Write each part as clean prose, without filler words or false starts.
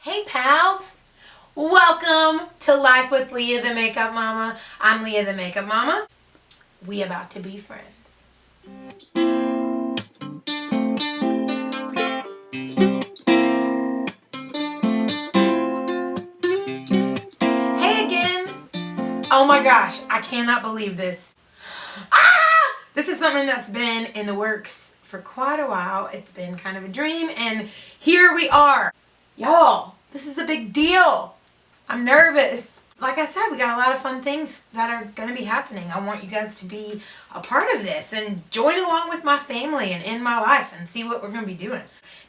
Hey pals, welcome to Life with Leah the Makeup Mama. I'm Leah the Makeup Mama. We about to be friends. Hey again. Oh my gosh, I cannot believe this. This is something that's been in the works for quite a while. It's been kind of a dream and here we are. Y'all, this is a big deal. I'm nervous. Like I said, we got a lot of fun things that are going to be happening. I want you guys to be a part of this and join along with my family and in my life and see what we're going to be doing.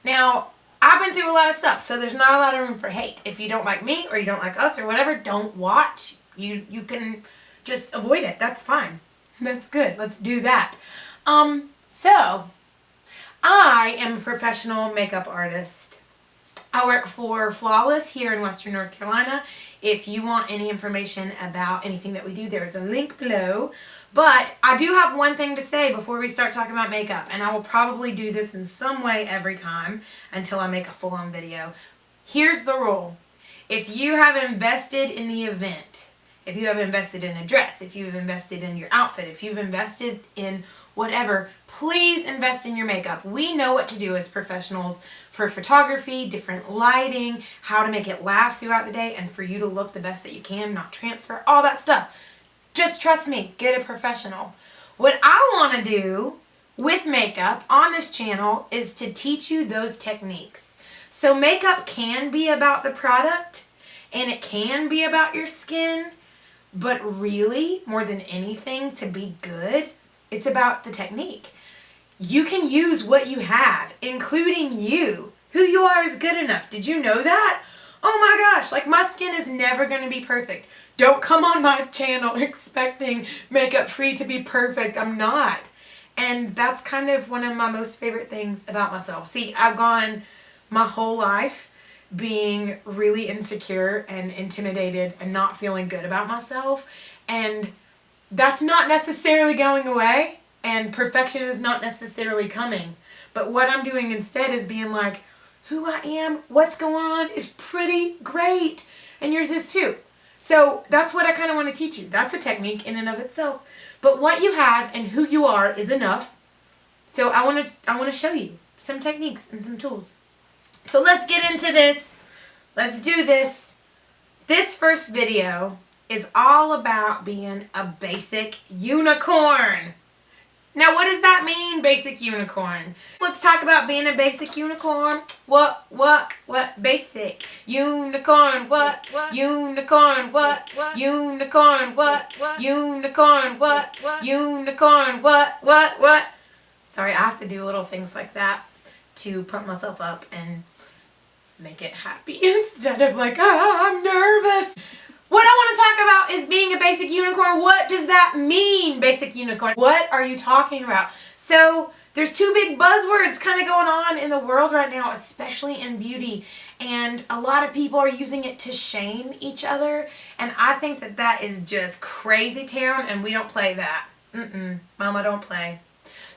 Now, I've been through a lot of stuff, so there's not a lot of room for hate. If you don't like me or you don't like us or whatever, don't watch. You can just avoid it. That's fine. That's good. Let's do that. So, I am a professional makeup artist. I work for Flawless here in Western North Carolina. If you want any information about anything that we do, there is a link below. But I do have one thing to say before we start talking about makeup, and I will probably do this in some way every time until I make a full-on video. Here's the rule. If you have invested in the event, if you have invested in a dress, if you've invested in your outfit, if you've invested in whatever, please invest in your makeup. We know what to do as professionals for photography, different lighting, how to make it last throughout the day, and for you to look the best that you can, not transfer, all that stuff. Just trust me, get a professional. What I want to do with makeup on this channel is to teach you those techniques. So makeup can be about the product, and it can be about your skin, but really, more than anything, to be good, it's about the technique. You can use what you have, including you. Who you are is good enough. Did you know that? Oh my gosh, like my skin is never going to be perfect. Don't come on my channel expecting Makeup Free to be perfect. I'm not. And that's kind of one of my most favorite things about myself. See, I've gone my whole life being really insecure and intimidated and not feeling good about myself, and that's not necessarily going away, and perfection is not necessarily coming. But what I'm doing instead is being like, who I am, what's going on is pretty great, and yours is too. So that's what I kind of want to teach you. That's a technique in and of itself. But what you have and who you are is enough. So I want to show you some techniques and some tools. So let's get into this. Let's do this. This first video is all about being a basic unicorn. Now, what does that mean, basic unicorn? Let's talk about being a basic unicorn. What, basic unicorn, what, unicorn, what, unicorn, what, unicorn, what, unicorn, what. Sorry, I have to do little things like that to pump myself up and make it happy instead of like, I'm nervous. What I want to talk about is being a basic unicorn. What does that mean, basic unicorn? What are you talking about? So there's two big buzzwords kind of going on in the world right now, especially in beauty. And a lot of people are using it to shame each other. And I think that that is just crazy town, and we don't play that. Mama, don't play.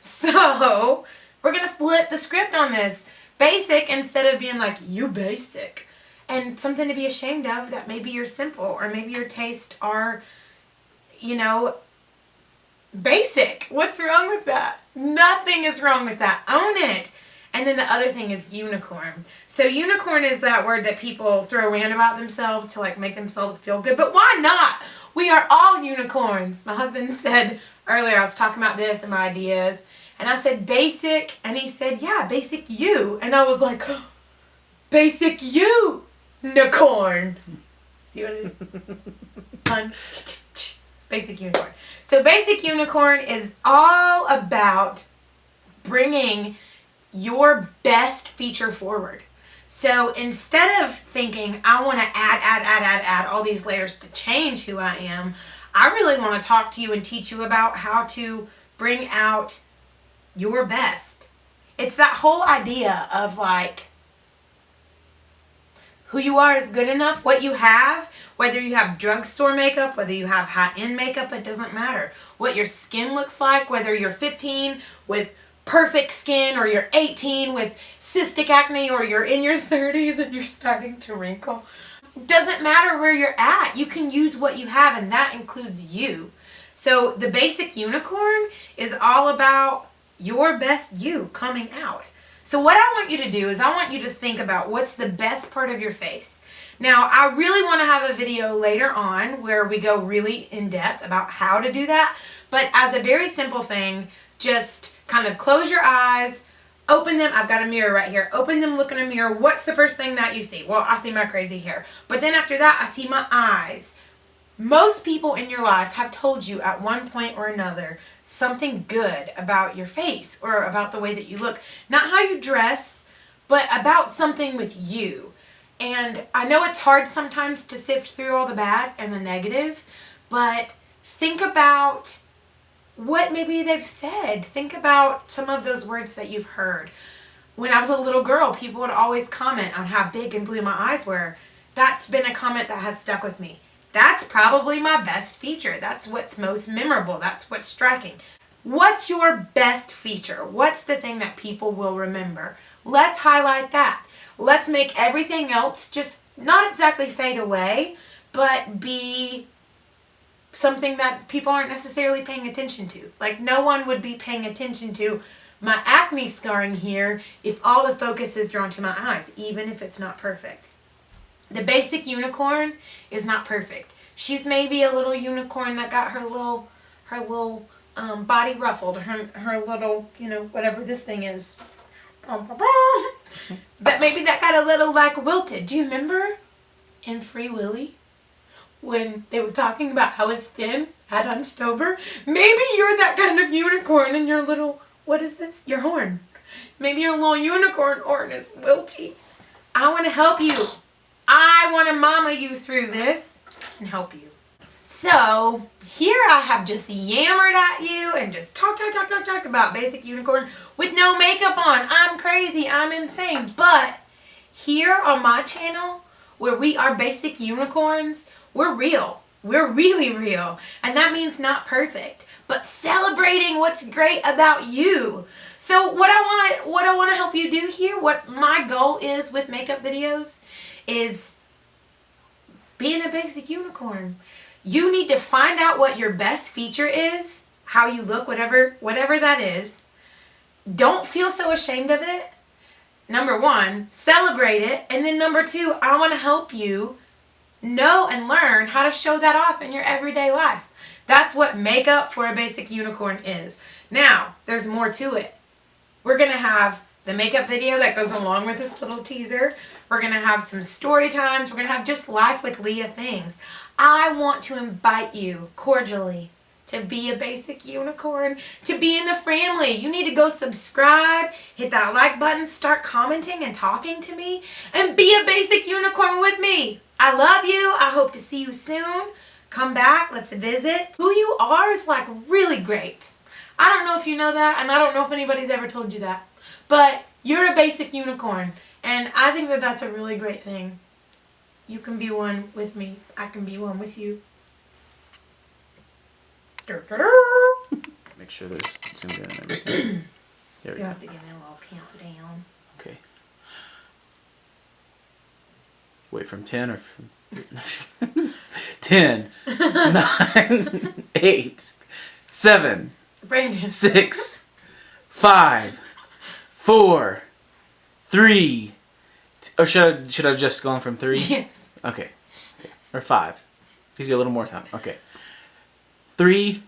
So we're going to flip the script on this. Basic instead of being like, you basic. And something to be ashamed of, that maybe you're simple or maybe your tastes are, you know, basic. What's wrong with that? Nothing is wrong with that. Own it. And then the other thing is unicorn. So unicorn is that word that people throw around about themselves to like make themselves feel good. But why not? We are all unicorns. My husband said earlier, I was talking about this and my ideas. And I said basic. And he said, yeah, basic you. And I was like, basic you. Unicorn. See what it is? Basic unicorn. So basic unicorn is all about bringing your best feature forward. So instead of thinking, I want to add all these layers to change who I am, I really want to talk to you and teach you about how to bring out your best. It's that whole idea of like, who you are is good enough. What you have, whether you have drugstore makeup, whether you have high-end makeup, it doesn't matter. What your skin looks like, whether you're 15 with perfect skin, or you're 18 with cystic acne, or you're in your 30s and you're starting to wrinkle. Doesn't matter where you're at. You can use what you have, and that includes you. So the Basic Unicorn is all about your best you coming out. So what I want you to do is I want you to think about what's the best part of your face. Now, I really want to have a video later on where we go really in depth about how to do that. But as a very simple thing, just kind of close your eyes, open them. I've got a mirror right here. Open them, look in a mirror. What's the first thing that you see? Well, I see my crazy hair. But then after that, I see my eyes. Most people in your life have told you at one point or another something good about your face or about the way that you look. Not how you dress, but about something with you. And I know it's hard sometimes to sift through all the bad and the negative, but think about what maybe they've said. Think about some of those words that you've heard. When I was a little girl, people would always comment on how big and blue my eyes were. That's been a comment that has stuck with me. That's probably my best feature. That's what's most memorable. That's what's striking. What's your best feature? What's the thing that people will remember? Let's highlight that. Let's make everything else just not exactly fade away, but be something that people aren't necessarily paying attention to. Like, no one would be paying attention to my acne scarring here if all the focus is drawn to my eyes, even if it's not perfect. The Basic Unicorn is not perfect. She's maybe a little unicorn that got her little body ruffled, her little, whatever this thing is. But maybe that got a little like wilted. Do you remember in Free Willy when they were talking about how his skin had hunched over? Maybe you're that kind of unicorn and your little, what is this? Your horn. Maybe your little unicorn horn is wilty. I want to help you. I want to mama you through this and help you. So here I have just yammered at you and just talk about Basic Unicorn with no makeup on. I'm crazy. I'm insane. But here on my channel, where we are Basic Unicorns, we're real. We're really real. And that means not perfect, but celebrating what's great about you. So what I want to help you do here, what my goal is with makeup videos, is being a Basic Unicorn. You need to find out what your best feature is, how you look, whatever that is. Don't feel so ashamed of it. Number one, celebrate it. And then number two, I want to help you know and learn how to show that off in your everyday life. That's what makeup for a Basic Unicorn is. Now, there's more to it. We're going to have the makeup video that goes along with this little teaser. We're going to have some story times. We're going to have just life with Leah things. I want to invite you cordially to be a Basic Unicorn, to be in the family. You need to go subscribe, hit that like button, start commenting and talking to me, and be a Basic Unicorn with me. I love you. I hope to see you soon. Come back. Let's visit. Who you are is like really great. I don't know if you know that, and I don't know if anybody's ever told you that, but you're a Basic Unicorn, and I think that that's a really great thing. You can be one with me. I can be one with you. Make sure there's zoomed in and everything. There we You go. have to give me a little countdown. Okay. Wait, from 10 or from 10, 9, 8, 7, Brandon. 6, 5, 4, 3. Or should I have just gone from 3? Yes. Okay. Or 5. Gives you a little more time. Okay. 3,